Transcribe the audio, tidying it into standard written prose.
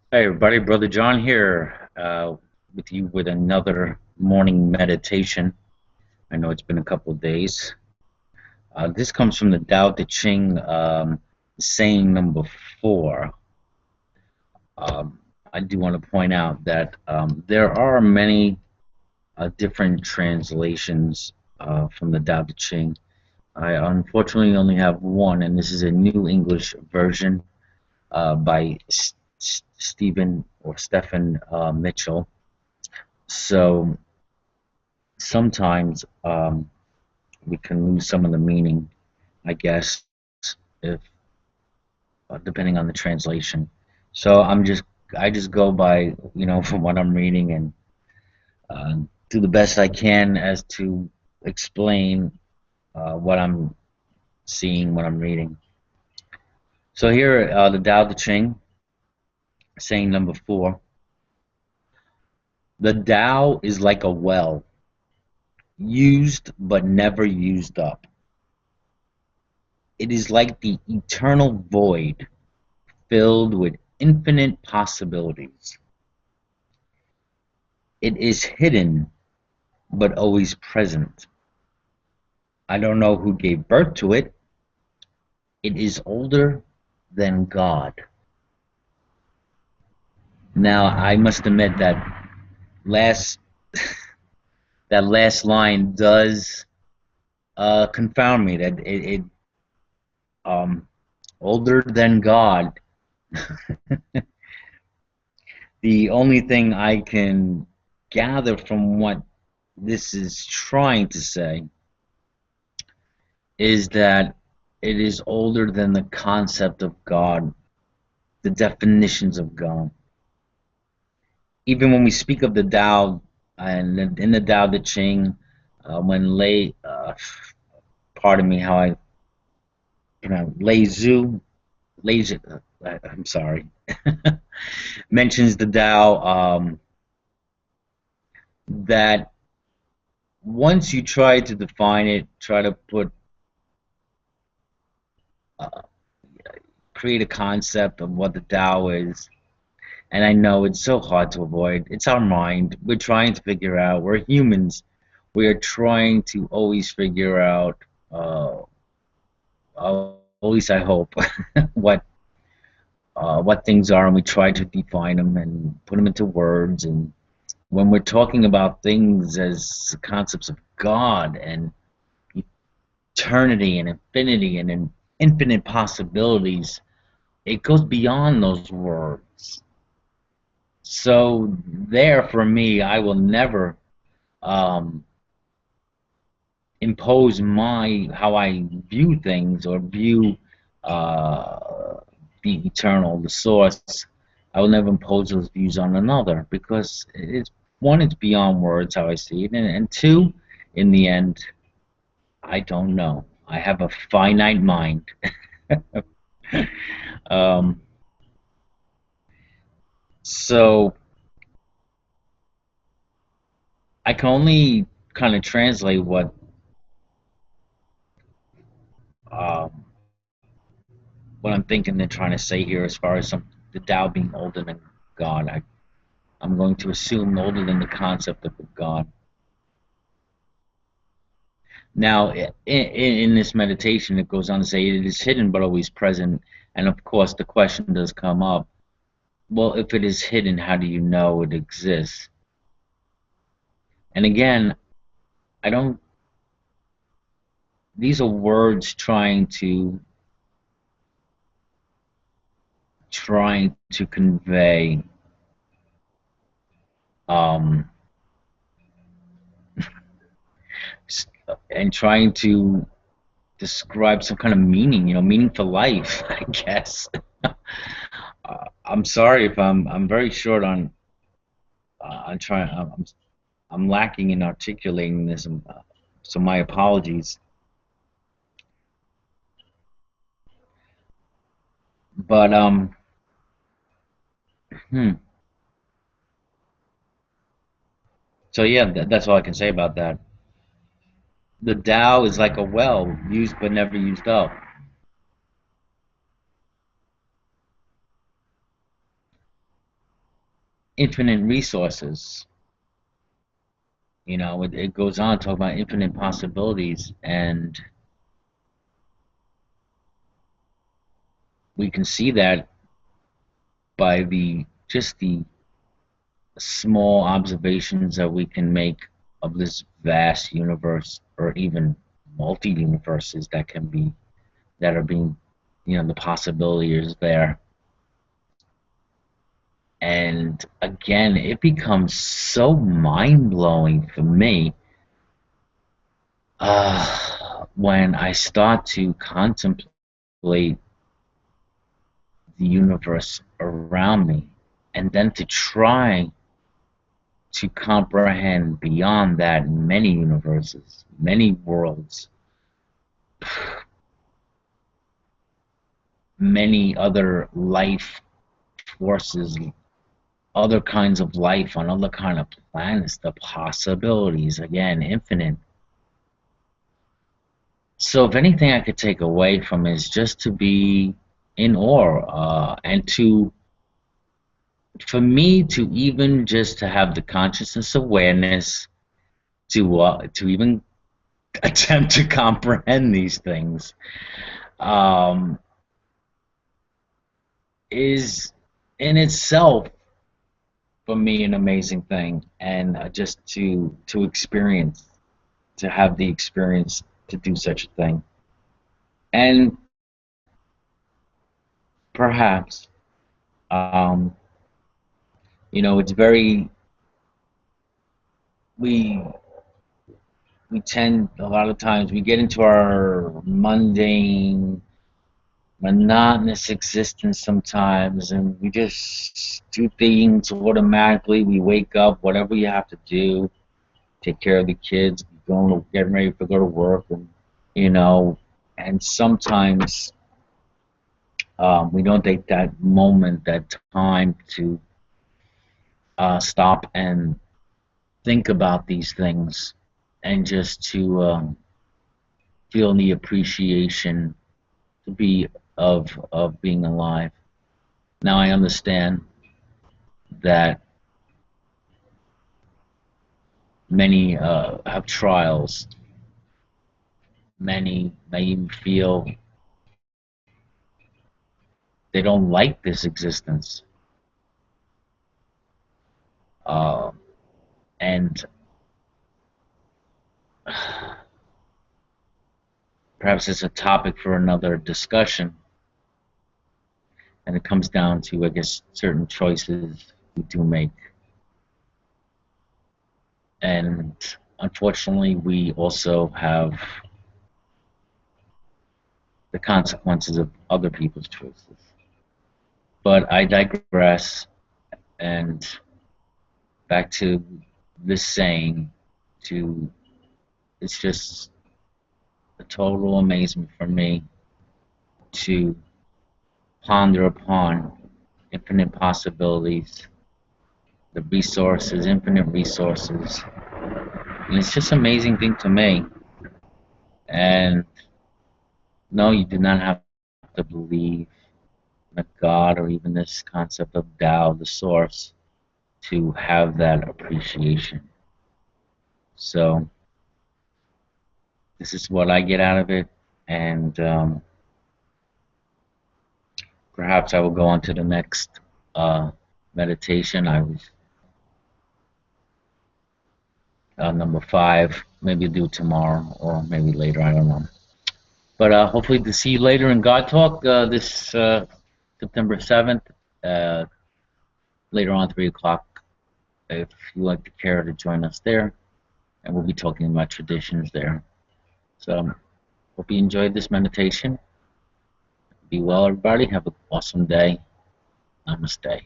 Hey everybody, Brother John here with you with another morning meditation. I know it's been a couple of days. This comes from the Tao Te Ching, saying number 4. I do want to point out that there are many different translations from the Tao Te Ching. I unfortunately only have one, and this is a New English version by Stephen or Stephen Mitchell. So sometimes we can lose some of the meaning, I guess, if depending on the translation. So I just go by from what I'm reading and uh, do the best I can as to explain what I'm seeing, what I'm reading. So here, the Tao Te Ching, saying number 4. The Tao is like a well, used but never used up. It is like the eternal void filled with infinite possibilities. It is hidden, but always present. I don't know who gave birth to it. It is older than God. Now, I must admit that last that last line does confound me. That it um, older than God. The only thing I can gather from what this is trying to say is that it is older than the concept of God, the definitions of God. Even when we speak of the Tao, and in the Tao Te Ching, when pardon me, how Lei Zhu, I'm sorry, mentions the Tao, that once you try to define it, try to uh, create a concept of what the Tao is. And I know it's so hard to avoid. It's our mind. We're trying to figure out. We're humans. We are trying to always figure out, uh, at least I hope, what what things are, and we try to define them and put them into words. And when we're talking about things as concepts of God and eternity and infinity and infinite possibilities, it goes beyond those words. So there, for me, I will never um, impose my how I view things or view the eternal, the source. I will never impose those views on another because it's one, it's beyond words how I see it, and two, in the end, I don't know. I have a finite mind. um, so I can only kind of translate um, what I'm thinking they're trying to say here as far as the Tao being older than God. I'm going to assume older than the concept of God. Now, in this meditation, it goes on to say it is hidden but always present. And of course, the question does come up, well, if it is hidden, how do you know it exists? And again, I don't, these are words trying to convey um, and trying to describe some kind of meaning, meaning for life, I guess. I'm sorry if I'm very short on trying. I'm lacking in articulating this, so my apologies. But hmm. So yeah, that's all I can say about that. The Tao is like a well, used but never used up. infinite resources. It goes on to talk about infinite possibilities, and we can see that by the small observations that we can make of this vast universe, or even multi-universes that are being, the possibility is there. And again, it becomes so mind-blowing for me when I start to contemplate the universe around me, and then to try to comprehend beyond that many universes, many worlds, many other life forces, other kinds of life on other kind of planets, the possibilities, again, infinite. So if anything I could take away from it is just to be in awe, and for me to even just to have the consciousness awareness to even attempt to comprehend these things, um, is in itself for me an amazing thing, and just to experience, to have the experience to do such a thing. And perhaps, um, it's very, we we tend, a lot of times we get into our mundane, monotonous existence sometimes, and we just do things automatically. We wake up, whatever you have to do, take care of the kids, getting ready to go to work, and you know, and sometimes we don't take that moment, that time to stop and think about these things, and just to feel the appreciation to be of being alive. Now I understand that many have trials. Many may even feel they don't like this existence, uh, and perhaps it's a topic for another discussion. And it comes down to, I guess, certain choices we do make, and unfortunately, we also have the consequences of other people's choices. But I digress, and back to this saying, to it's just a total amazement for me to ponder upon infinite possibilities, the resources, infinite resources. And it's just an amazing thing to me. And no, you do not have to believe in a God or even this concept of Tao, the source, to have that appreciation. So this is what I get out of it, and perhaps I will go on to the next meditation. I was number 5. Maybe do it tomorrow or maybe later. I don't know. But hopefully to see you later in God Talk this September 7th, uh, later on 3 o'clock. If you like to care to join us there, and we'll be talking about traditions there. So hope you enjoyed this meditation. Be well, everybody. Have an awesome day. Namaste.